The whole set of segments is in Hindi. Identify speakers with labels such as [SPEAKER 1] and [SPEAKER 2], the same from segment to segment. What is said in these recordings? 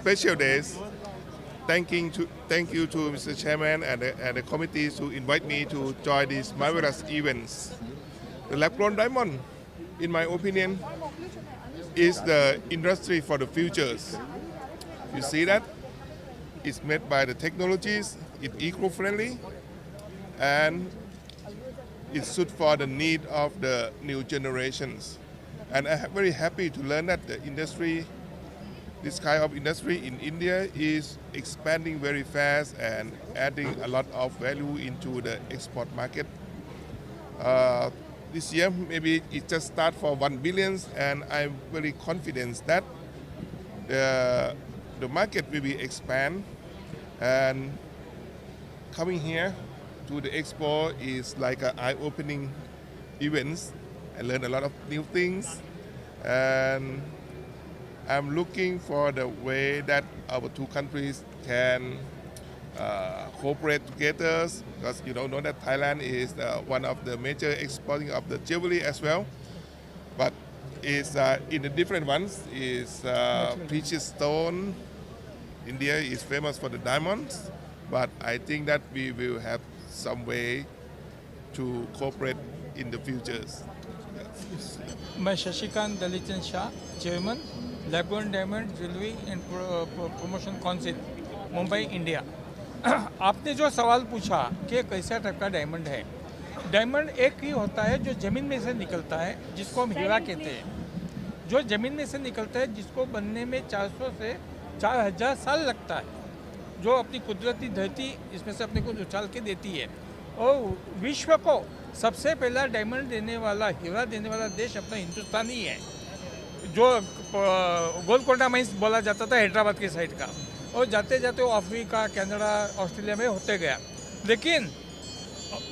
[SPEAKER 1] special days. Thank you to Mr. Chairman and the committee to invite me to join these marvelous events. The lab-grown diamond, in my opinion, is the industry for the futures. You see that? It's made by the technologies, it's eco-friendly, and it's suited for the need of the new generations. And I'm very happy to learn that the industry, this kind of industry in India is expanding very fast and adding a lot of value into the export market. This year, maybe it just start for 1 billion, and I'm very confident that the market will be expand, and coming here to the expo is like an eye-opening events. I learned a lot of new things, and I'm looking for the way that our two countries can cooperate together, because you know that Thailand is one of the major exporting of the jewelry as well, but it's in the different ones is precious stone. India is famous for the diamonds, but I think that we will have some way to cooperate in the futures.
[SPEAKER 2] मैं Shashikant Dalichand Shah, chairman lab grown diamond jewellery and promotion council, Mumbai, India. आपने जो सवाल पूछा कि कैसा टाइप का डायमंड है, डायमंड एक ही होता है जो ज़मीन में से निकलता है, जिसको हम हीरा कहते हैं। जो ज़मीन में से निकलता है, जिसको बनने में 400 से 4000 साल लगता है, जो अपनी कुदरती धरती इसमें से अपने को उछाल के देती है। और विश्व को सबसे पहला डायमंड देने वाला, हीरा देने वाला देश अपना हिंदुस्तान ही है, जो गोलकोंडा माइंस बोला जाता था हैदराबाद के साइड का, और जाते जाते वो अफ्रीका, कनाडा, ऑस्ट्रेलिया में होते गया। लेकिन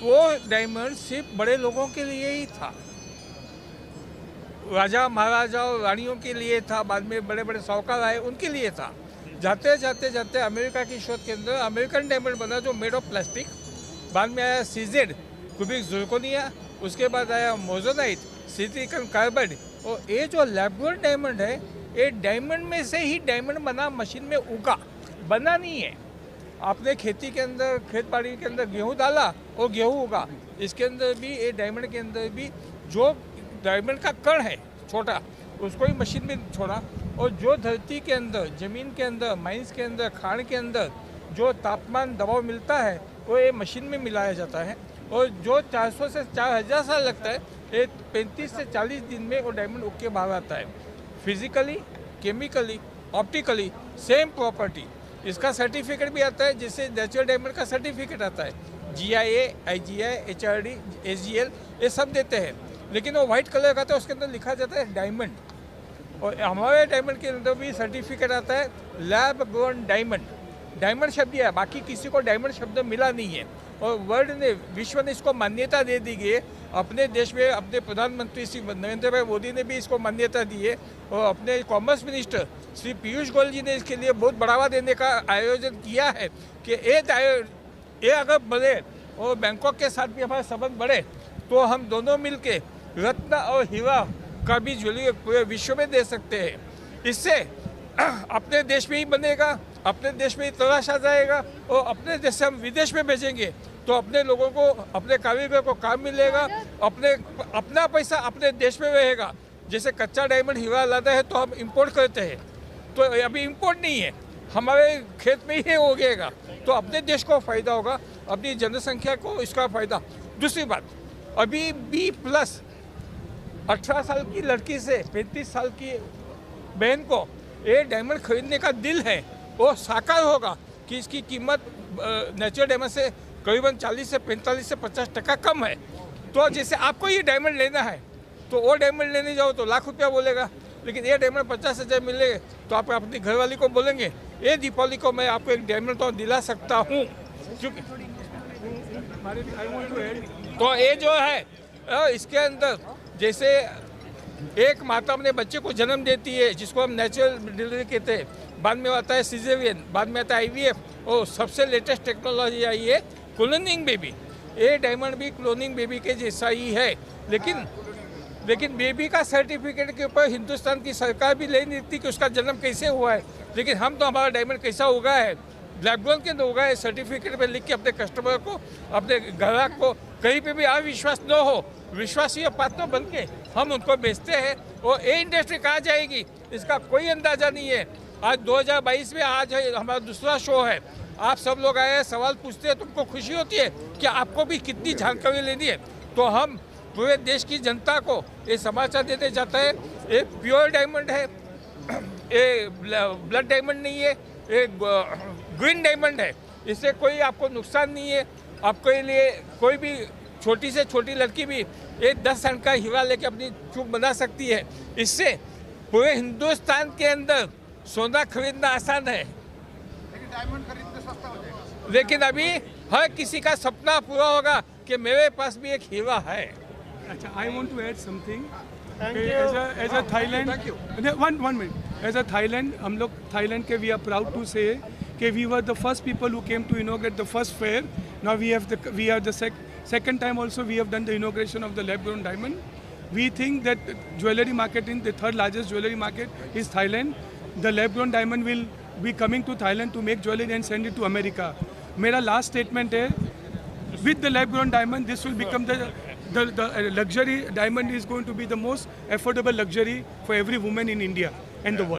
[SPEAKER 2] वो डायमंड सिर्फ बड़े लोगों के लिए ही था, राजा महाराजा और रानियों के लिए था, बाद में बड़े बड़े साहूकार आए उनके लिए था। जाते जाते जाते अमेरिका की शोध के अंदर अमेरिकन डायमंड बना, जो मेड ऑफ प्लास्टिक। बाद में आया सीजेड, क्यूबिक ज़िरकोनिया, उसके बाद आया मोजोनाइट, सिलिकॉन कार्बाइड। और ये जो लैब-ग्रोन डायमंड है, ये डायमंड में से ही डायमंड बना, मशीन में उगा, बना नहीं है। आपने खेती के अंदर, खेत बाड़ी के अंदर गेहूँ डाला और गेहूँ उगा, इसके अंदर भी, ये डायमंड के अंदर भी जो डायमंड का कण है छोटा, उसको ही मशीन में छोड़ा। और जो धरती के अंदर, ज़मीन के अंदर, माइंस के अंदर, खान के अंदर जो तापमान दबाव मिलता है, वो ये मशीन में मिलाया जाता है। और जो 400 से 4000 साल लगता है, ये 35 से 40 दिन में वो डायमंड उग के बाहर आता है। Physically, chemically, optically same property. इसका सर्टिफिकेट भी आता है, जिससे नेचुरल डायमंड का सर्टिफिकेट आता है। GIA, IGI, HRD, SGL, ये सब देते हैं। लेकिन वो वाइट कलर का था, उसके अंदर लिखा जाता है डायमंड। और हमारे डायमंड के अंदर भी सर्टिफिकेट आता है लैब ग्रोन डायमंड। डायमंड शब्द है, बाकी किसी को डायमंड शब्द मिला नहीं है। और वर्ल्ड ने, विश्व ने इसको मान्यता दे दी गई है। अपने देश में अपने प्रधानमंत्री श्री नरेंद्र भाई मोदी ने भी इसको मान्यता दी है, और अपने कॉमर्स मिनिस्टर श्री पीयूष गोयल जी ने इसके लिए बहुत बढ़ावा देने का आयोजन किया है कि ये अगर बढ़े और बैंकॉक के साथ भी हमारे संबंध बढ़े, तो हम दोनों मिलके रत्न और हीरा का भी ज्वेलरी पूरे विश्व में दे सकते हैं। इससे अपने देश में ही बनेगा, अपने देश में ही तलाशा जाएगा, और अपने देश से हम विदेश में भेजेंगे तो अपने लोगों को, अपने कारीगर को काम मिलेगा, अपना पैसा अपने देश में रहेगा। जैसे कच्चा डायमंड हीरा लाता है तो हम इंपोर्ट करते हैं, तो अभी इंपोर्ट नहीं है, हमारे खेत में ही हो गएगा, तो अपने देश को फ़ायदा होगा, अपनी जनसंख्या को इसका फ़ायदा। दूसरी बात, अभी B+ 18 साल की लड़की से 35 साल की बहन को ये डायमंड खरीदने का दिल है, वो साकार होगा कि इसकी कीमत नेचुरल डायमंड से करीबन 40 से 45 से 50% कम है। तो जैसे आपको ये डायमंड लेना है, तो वो डायमंड लेने जाओ तो लाख रुपया बोलेगा, लेकिन ये डायमंड 50,000 मिलेगा तो आप अपनी घरवाली को बोलेंगे, ये दीपावली को मैं आपको एक डायमंड तो दिला सकता हूँ। क्योंकि तो ये जो है, इसके अंदर जैसे एक माता अपने बच्चे को जन्म देती है, जिसको हम नेचुरल डिलीवरी कहते हैं, बाद में आता है सिजेरियन, बाद में आता है IVF, और सबसे लेटेस्ट टेक्नोलॉजी आई है क्लोनिंग बेबी। ये डायमंड भी क्लोनिंग बेबी के जैसा ही है, लेकिन लेकिन बेबी का सर्टिफिकेट के ऊपर हिंदुस्तान की सरकार भी ले नहीं थी कि उसका जन्म कैसे हुआ है, लेकिन हम तो हमारा डायमंड कैसा होगा है, ब्लैक गोल्ड के अंदर होगा है, सर्टिफिकेट पे लिख के अपने कस्टमर को, अपने ग्राहक को कहीं पे भी अविश्वास न हो, विश्वासीय पात्र बन के हम उनको बेचते हैं। और ये इंडस्ट्री कहाँ जाएगी इसका कोई अंदाजा नहीं है। आज 2022 में आज हमारा दूसरा शो है, आप सब लोग आए हैं, सवाल पूछते हैं, तुमको खुशी होती है कि आपको भी कितनी जानकारी लेनी है। तो हम पूरे देश की जनता को ये समाचार देते जाता है, ये प्योर डायमंड है, ये ब्लड डायमंड नहीं है, ये ग्रीन डायमंड है, इससे कोई आपको नुकसान नहीं है। आपके लिए कोई भी छोटी से छोटी लड़की भी ये 10 टन का हीरा लेके अपनी चूक बना सकती है। इससे पूरे हिंदुस्तान के अंदर सोना खरीदना आसान है,
[SPEAKER 3] लेकिन डायमंड खरीदना सस्ता हो जाएगा।
[SPEAKER 2] लेकिन अभी हर किसी का सपना पूरा होगा कि मेरे पास भी एक हीरा है।
[SPEAKER 4] Acha, I want to add something. As a Thailand, one minute. As a Thailand, हम लोग Thailand के we are proud to say कि we were the first people who came to inaugurate the first fair. Now we are the second time also we have done the inauguration of the lab-grown diamond. We think that jewelry marketing, the third largest jewelry market is Thailand. The lab-grown diamond will be coming to Thailand to make jewelry and send it to America. मेरा last statement है, with the lab-grown diamond, this will become the luxury diamond is going to be the most affordable luxury for every woman in India and the world.